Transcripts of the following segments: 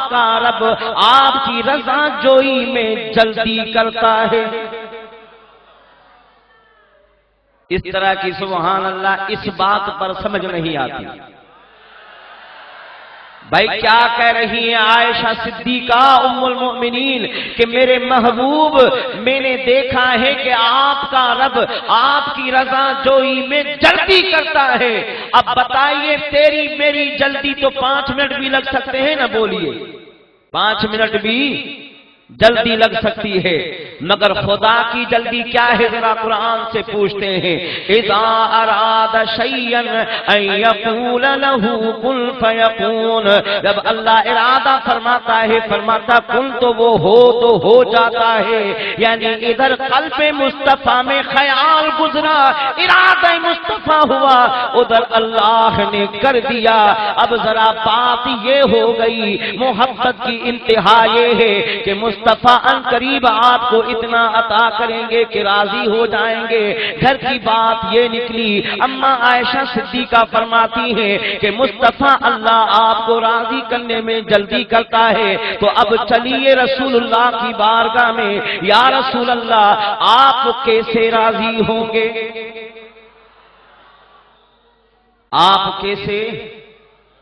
آپ کا رب آپ کی رضا جوئی میں جلدی کرتا ہے۔ اس طرح کی سبحان اللہ اس بات پر سمجھ نہیں آتی۔ بھائی کیا کہہ رہی ہیں عائشہ صدیقہ ام المؤمنین کہ میرے محبوب میں نے دیکھا ہے کہ آپ کا رب آپ کی رضا جوئی میں جلدی کرتا ہے۔ اب بتائیے تیری میری جلدی تو 5 منٹ بھی لگ سکتے ہیں نا، بولیے 5 منٹ بھی جلدی لگ سکتی ہے، مگر خدا کی جلدی کیا ہے ذرا قرآن سے پوچھتے ہیں۔ اذا اراد شیئا ان یقول له کن فیکون، جب اللہ ارادہ فرماتا ہے فرماتا کن تو وہ ہو جاتا ہے۔ یعنی ادھر قلب مصطفیٰ میں خیال گزرا، ارادہ مصطفیٰ ہوا، ادھر اللہ نے کر دیا۔ اب ذرا بات یہ ہو گئی، محبت کی انتہا یہ ہے کہ مصطفیٰ ان قریب آپ کو اتنا عطا کریں گے کہ راضی ہو جائیں گے۔ گھر کی بات یہ نکلی، اماں عائشہ صدیقہ فرماتی ہیں کہ مصطفیٰ اللہ آپ کو راضی کرنے میں جلدی کرتا ہے۔ تو اب چلیے رسول اللہ کی بارگاہ میں، یا رسول اللہ آپ کیسے راضی ہوں گے؟ آپ کیسے،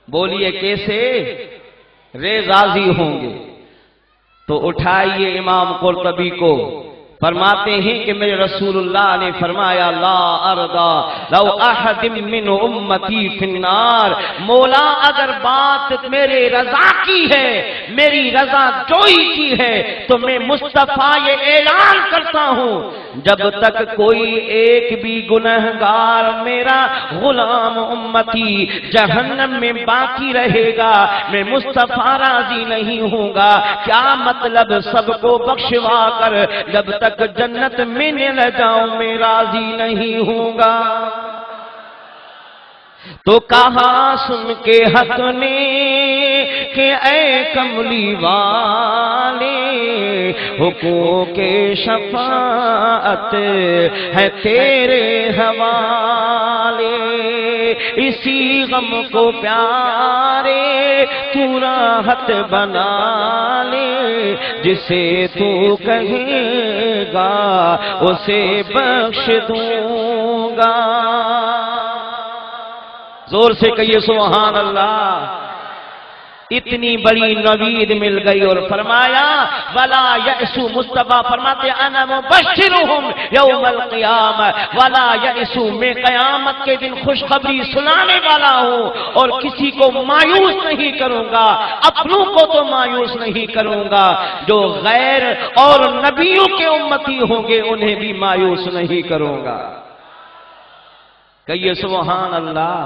بولیے کیسے راضی ہوں گے؟ تو اٹھائیے امام قرطبی کو، فرماتے ہیں کہ میرے رسول اللہ نے فرمایا لا ارضا لو احد من امتی فی النار، مولا اگر بات میرے رضا کی ہے، میری رضا جوئی کی ہے، تو میں مصطفیٰ یہ اعلان کرتا ہوں جب تک کوئی ایک بھی گنہگار میرا غلام امتی جہنم میں باقی رہے گا میں مصطفیٰ راضی نہیں ہوں گا۔ کیا مطلب؟ سب کو بخشوا کر جب تک جنت میں نہ جاؤں میں راضی نہیں ہوں گا۔ تو کہا سن کے حق نے کہ اے کملی والے، حقوق شفاعت ہے تیرے حوالے، اسی غم کو پیارے تو راحت بنا لے، جسے تو کہے گا اسے بخش دوں گا۔ زور سے کہیے سبحان اللہ۔ اتنی بڑی نوید مل گئی اور فرمایا ولا یأسو، مصطفیٰ فرماتے انا مبشرہم یوم القیامہ ولا یأسو، میں قیامت کے دن خوشخبری سنانے والا ہوں اور کسی کو مایوس نہیں کروں گا، اپنوں کو تو مایوس نہیں کروں گا، جو غیر اور نبیوں کے امتی ہوں گے انہیں بھی مایوس نہیں کروں گا۔ کہیے سبحان اللہ۔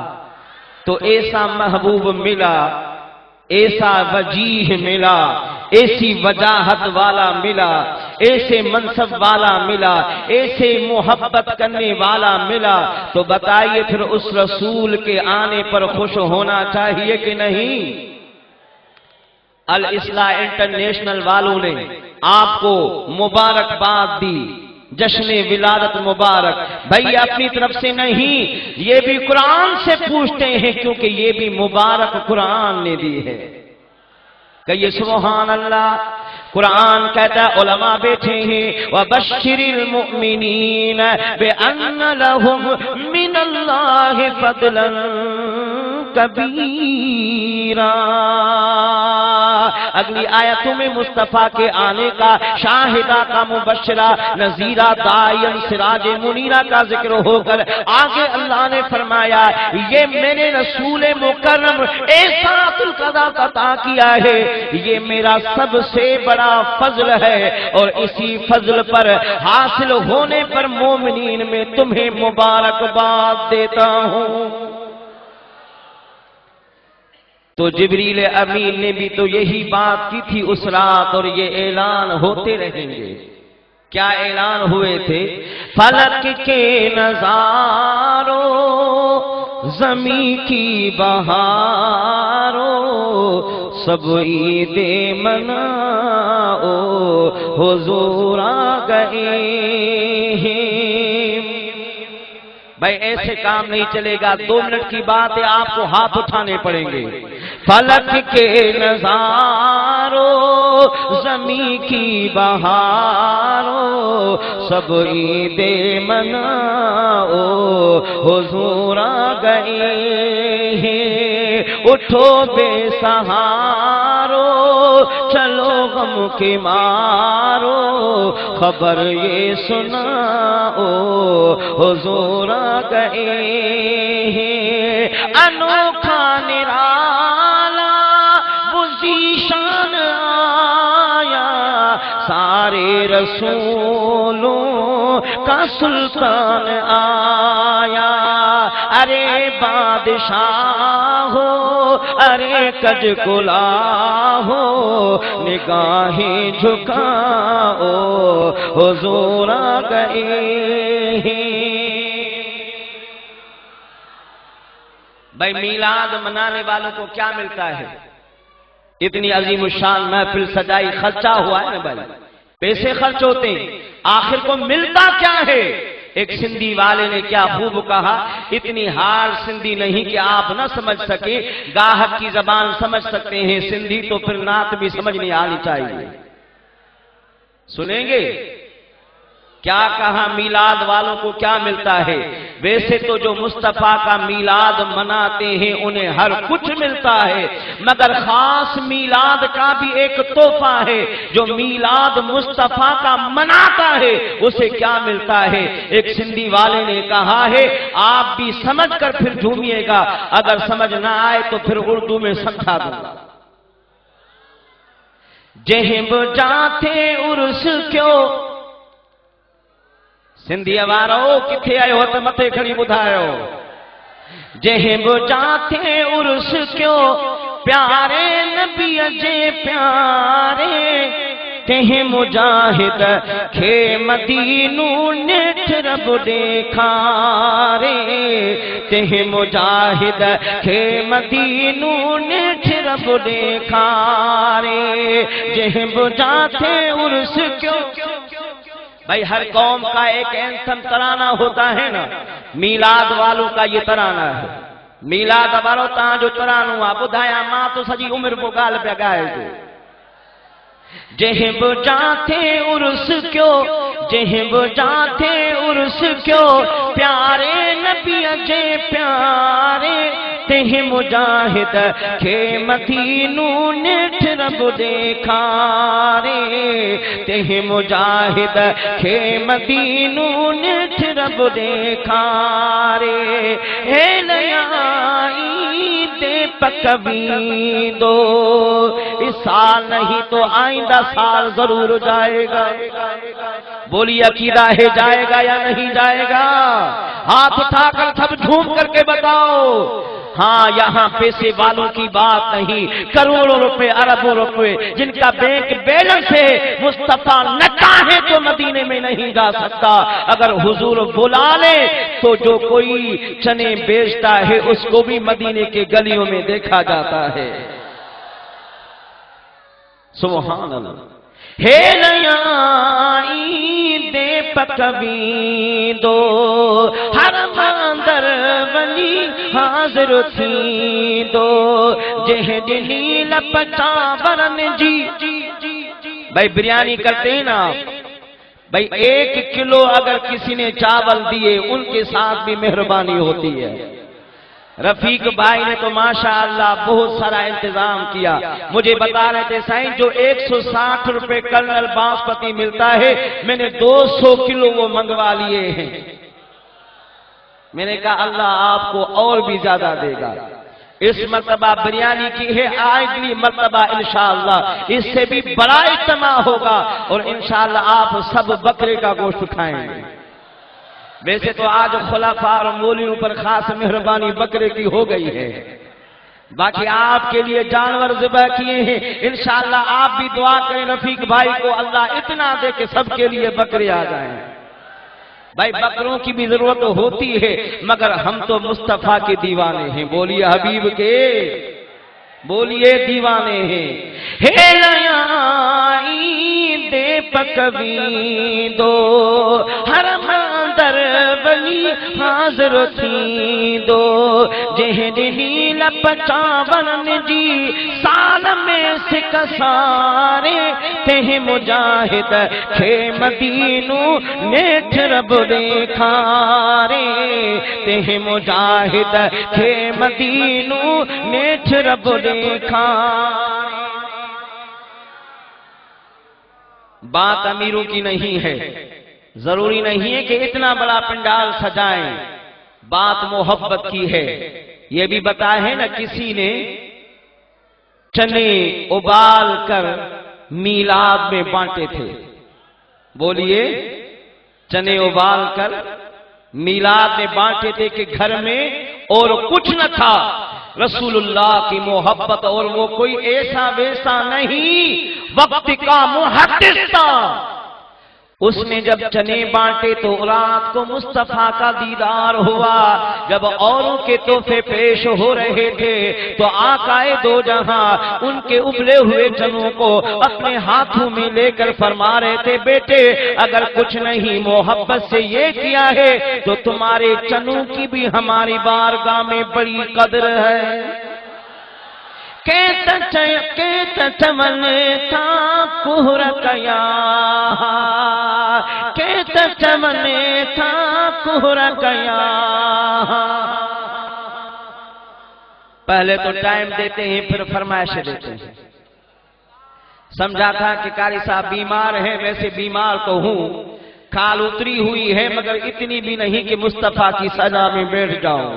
تو ایسا محبوب ملا، ایسا وجیہ ملا، ایسی وجاہت والا ملا، ایسے منصب والا ملا، ایسے محبت کرنے والا ملا، تو بتائیے پھر اس رسول کے آنے پر خوش ہونا چاہیے کہ نہیں؟ الاصلاح انٹرنیشنل والوں نے آپ کو مبارکباد دی، جشن ولادت مبارک۔ بھائی اپنی طرف سے نہیں، یہ بھی قرآن سے پوچھتے ہیں کیونکہ یہ بھی مبارک قرآن نے دی ہے۔ کہیے سبحان اللہ۔ قرآن کہتا ہے علماء بیٹھے ہیں وَبَشِّرِ الْمُؤْمِنِينَ بِأَنَّ لَهُم مِّنَ اللَّهِ فَضْلًا کبیرا۔ اگلی آیتوں میں مصطفیٰ کے آنے کا، شاہدہ کا، مبشرہ نذیرہ داعیاً سراج منیرہ کا ذکر ہو کر آگے اللہ نے فرمایا یہ میرے رسول مکرم ایسا القضا عطا کیا ہے، یہ میرا سب سے بڑا فضل ہے، اور اسی فضل پر حاصل ہونے پر مومنین میں تمہیں مبارکباد دیتا ہوں۔ تو جبریل امین نے بھی تو یہی بات کی تھی اس رات، اور یہ اعلان ہوتے رہیں گے۔ کیا اعلان ہوئے تھے؟ فلک کے نظاروں، زمین کی بہاروں، سب عید مناؤ حضور آ گئے ہیں۔ بھائی ایسے کام نہیں چلے گا، 2 منٹ کی بات ہے، آپ کو ہاتھ اٹھانے پڑیں گے۔ فلک کے نظاروں، زمین کی بہارو سب عید مناؤ حضور آ گئے ہیں اٹھو بے سہارو چلو غم کے مارو خبر یہ سناؤ حضور آ گئے ہیں انوکھا نرالا شان آیا سارے رسولوں کا سلطان آیا ارے بادشاہ ہو ارے کج کلا ہو نگاہیں جھکاؤ حضور آ گئے ہیں۔ بھائی میلاد منانے والوں کو کیا ملتا ہے؟ اتنی عظیم الشان محفل سجائی خرچہ ہوا ہے نا بھائی، پیسے خرچ ہوتے ہیں، آخر کو ملتا کیا ہے؟ ایک سندھی والے نے کیا خوب کہا، اتنی ہار سندھی نہیں کہ آپ نہ سمجھ سکیں، گاہک کی زبان سمجھ سکتے ہیں سندھی تو پھر نعت بھی سمجھ نہیں آنی چاہیے۔ سنیں گے کیا کہا میلاد والوں کو کیا ملتا ہے؟ ویسے تو جو مصطفیٰ کا میلاد مناتے ہیں انہیں ہر کچھ ملتا ہے، مگر خاص میلاد کا بھی ایک تحفہ ہے۔ جو میلاد مصطفیٰ کا مناتا ہے اسے کیا ملتا ہے؟ ایک سندھی والے نے کہا ہے آپ بھی سمجھ کر پھر جھومیے گا، اگر سمجھ نہ آئے تو پھر اردو میں سمجھا دوں گا۔ جہب جاتے عرس کیوں سندھی وارو کتھے آئے ہو تو متے کھڑی ٻدھايو جہب جاتے عرس کیوں پیارے نبی جے پیارے تہیں مجاہد کھے مدینو نٹھ رب دیکھارے تہیں مجاہد کھے مدینو نٹھ رب دیکھارے جہب جاتے عرس کیوں۔ بھائی ہر قوم کا ایک اینتھم ترانہ ہوتا ہے نا، میلاد والوں کا یہ ترانہ ہے۔ میلاد والوں تا جو ترانو آ بدھایا ماں تو سجی عمر کو گال پہ گائے جو جہب جاتے عرس کیوں جہب جاتے عرس کیوں پیارے نبی جے پیارے تہیں مجاہد کھے مدینو نٹھ رب دیکھارے تہیں مجاہد کھے مدینو نٹھ رب دیکھارے اے عید پکوی دو اس سال نہیں تو آئندہ سال ضرور جائے گا۔ بولی عقیدہ ہے جائے گا یا نہیں جائے گا؟ ہاتھ اٹھا کر سب جھوم کر کے بتاؤ۔ ہاں یہاں پیسے والوں کی بات نہیں، کروڑوں روپے اربوں روپے جن کا بینک بیلنس ہے مصطفیٰ نہ چاہے تو مدینے میں نہیں جا سکتا، اگر حضور بلا لے تو جو کوئی چنے بیچتا ہے اس کو بھی مدینے کے گلیوں میں دیکھا جاتا ہے۔ سبحان اللہ۔ ہے نیا عید پکوی دو حرم اندر ولی حاضر تھی دو جہ جلیل پچا برن جی۔ بھائی بریانی کرتے ہیں نا بھائی 1 کلو اگر کسی نے چاول دیے ان کے ساتھ بھی مہربانی ہوتی ہے۔ رفیق بھائی نے تو ماشاءاللہ بہت سارا انتظام کیا، مجھے بتا رہے تھے سائن جو 160 روپے کرنل باسمتی ملتا ہے میں نے 200 کلو وہ منگوا لیے ہیں۔ میں نے کہا اللہ آپ کو اور بھی زیادہ دے گا۔ اس مرتبہ بریانی کی ہے، اگلی مرتبہ انشاءاللہ اس سے بھی بڑا اجتماع ہوگا اور انشاءاللہ آپ سب بکرے کا گوشت کھائیں گے۔ ویسے تو آج خلفاء اور مولیوں پر خاص مہربانی بکرے کی ہو گئی ہے، باقی آپ کے لیے جانور ذبح کیے ہیں، انشاءاللہ آپ بھی دعا کریں رفیق بھائی کو اللہ اتنا دے کہ سب کے لیے بکرے آ جائیں۔ بھائی بکروں کی بھی ضرورت ہوتی ہے مگر ہم تو مصطفیٰ کے دیوانے ہیں، بولیے حبیب کے بولیے دیوانے ہیں۔ ہے نیا عید پکوی دو حرم در بلی حاضر تھی دو جہد نیل پچاون جی سال میں سکھ سارے تہ مجاہد تھے مدینو نیٹھ رب دیکھارے تہ مجاہد تھے مدینو نیٹھ رب دیکھارے۔ بات امیروں کی نہیں ہے، ضروری نہیں ہے کہ اتنا بڑا پنڈال سجائیں، بات محبت کی ہے۔ یہ بھی بتایا ہے نا کسی نے چنے ابال کر میلاد میں بانٹے تھے، بولیے چنے ابال کر میلاد میں بانٹے تھے کہ گھر میں اور کچھ نہ تھا، رسول اللہ کی محبت، اور وہ کوئی ایسا ویسا نہیں، وقت کا محدث تھا۔ اس نے جب چنے بانٹے تو رات کو مصطفیٰ کا دیدار ہوا، جب اوروں کے تحفے پیش ہو رہے تھے تو آقا دو جہاں ان کے ابلے ہوئے چنوں کو اپنے ہاتھوں میں لے کر فرما رہے تھے، بیٹے اگر کچھ نہیں محبت سے یہ کیا ہے تو تمہارے چنوں کی بھی ہماری بارگاہ میں بڑی قدر ہے۔ کیتا چمن تھا کہر کیا، کیتا چمن تھا کہر کیا۔ پہلے تو ٹائم دیتے ہیں پھر فرمائشیں دیتے ہیں۔ سمجھا تھا کہ قاری صاحب بیمار ہیں، ویسے بیمار تو ہوں، کھال اتری ہوئی ہے مگر اتنی بھی نہیں کہ مصطفیٰ کی سزا میں بیٹھ جاؤں۔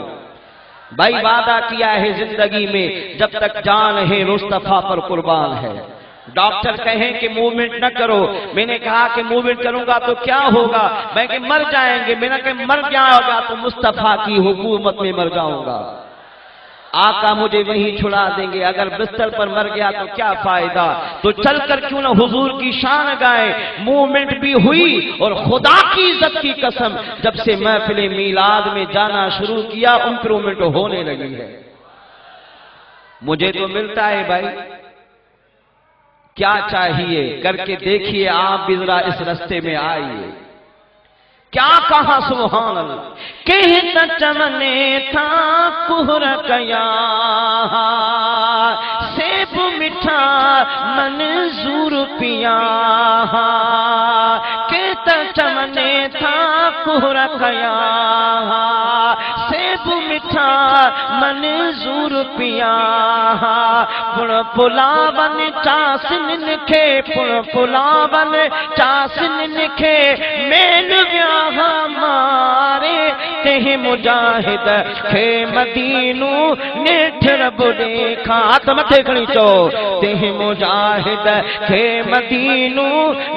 بھائی وعدہ کیا ہے زندگی میں جب تک جان ہے مصطفیٰ پر قربان ہے۔ ڈاکٹر کہیں کہ موومنٹ نہ کرو، میں نے کہا کہ موومنٹ کروں گا تو کیا ہوگا، میں کہ مر جائیں گے، میں نے کہ مر جاؤ گا تو مصطفیٰ کی حکومت میں مر جاؤں گا، آقا مجھے وہیں چھڑا دیں گے، اگر بستر پر مر گیا تو کیا فائدہ، تو چل کر کیوں نہ حضور کی شان گائیں۔ موومنٹ بھی ہوئی، اور خدا کی عزت کی قسم جب سے محفل میلاد میں جانا شروع کیا امپرومنٹ ہونے لگی ہے۔ مجھے تو ملتا ہے بھائی، کیا چاہیے کر کے دیکھیے آپ بھی ذرا اس رستے میں آئیے۔ کیا کہا سبحان اللہ، کہتا چمنے تھا کہر کیا، سیب میٹھا منظور پیا، کہتا چمنے تھا کہر کیا، سیب میٹھا منظور پیا، پڑ پلاون چاسن نکھے، پڑ پلاون چاسن نکھے، میل بیا ہمارے تہ مجاہد تھے مدینو نیٹھ رب دیکھا، ہاتھ متھے کھڑی چو، تہ مجاہد تھے مدینو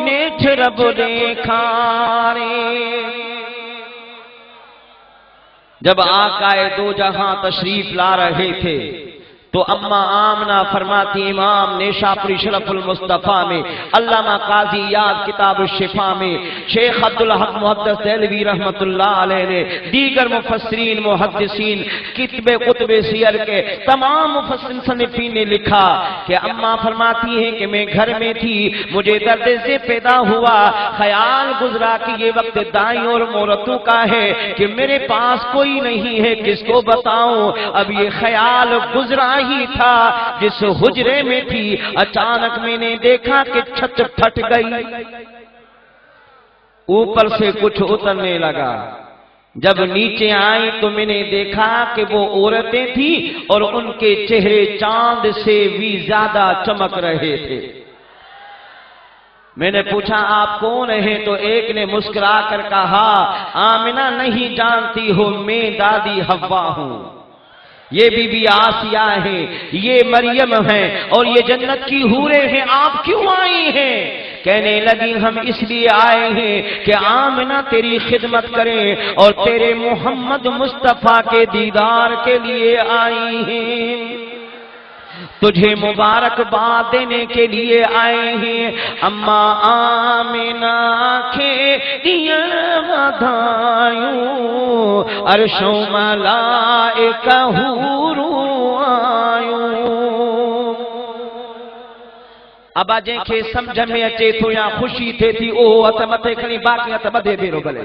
نیٹھ رب دیکھا رے۔ جب آقا دو جہاں تشریف لا رہے تھے تو اما آمنہ فرماتی، امام نیشاپوری شرف المصطفیٰ میں، علامہ قاضی یاد کتاب الشفا میں، شیخ عبدالحق محدث دہلوی رحمت اللہ علیہ نے، دیگر مفسرین محدثین کتب سیر کے تمام مفسرین صنفین نے لکھا کہ اما فرماتی ہیں کہ میں گھر میں تھی، مجھے درد سے پیدا ہوا، خیال گزرا کہ یہ وقت دائیں اور مورتوں کا ہے کہ میرے پاس کوئی نہیں ہے، کس کو بتاؤں۔ اب یہ خیال گزرا ہی تھا جس حجرے میں تھی، اچانک میں نے دیکھا کہ چھت پھٹ گئی، اوپر سے کچھ اترنے لگا۔ جب نیچے آئی تو میں نے دیکھا کہ وہ عورتیں تھیں اور ان کے چہرے چاند سے بھی زیادہ چمک رہے تھے۔ میں نے پوچھا آپ کون ہیں تو ایک نے مسکرا کر کہا، آمنہ نہیں جانتی ہو میں دادی حوا ہوں، یہ بی بی آسیہ ہیں، یہ مریم ہیں، اور یہ جنت کی حوریں ہیں، آپ کیوں آئی ہیں؟ کہنے لگی ہم اس لیے آئے ہیں کہ آمنہ تیری خدمت کریں اور تیرے محمد مصطفیٰ کے دیدار کے لیے آئی ہیں، تجھے مبارکباد دینے کے لیے آئے ہیں۔ اما آمنہ کے دیا بدھائیوں، عرشوں ملائکہ حوروں آیوں۔ ابا جن کے سمجھ میں اچے تو یا خوشی تھے تھی او ات متے کھنی باقی ات بدے بیرو بلے،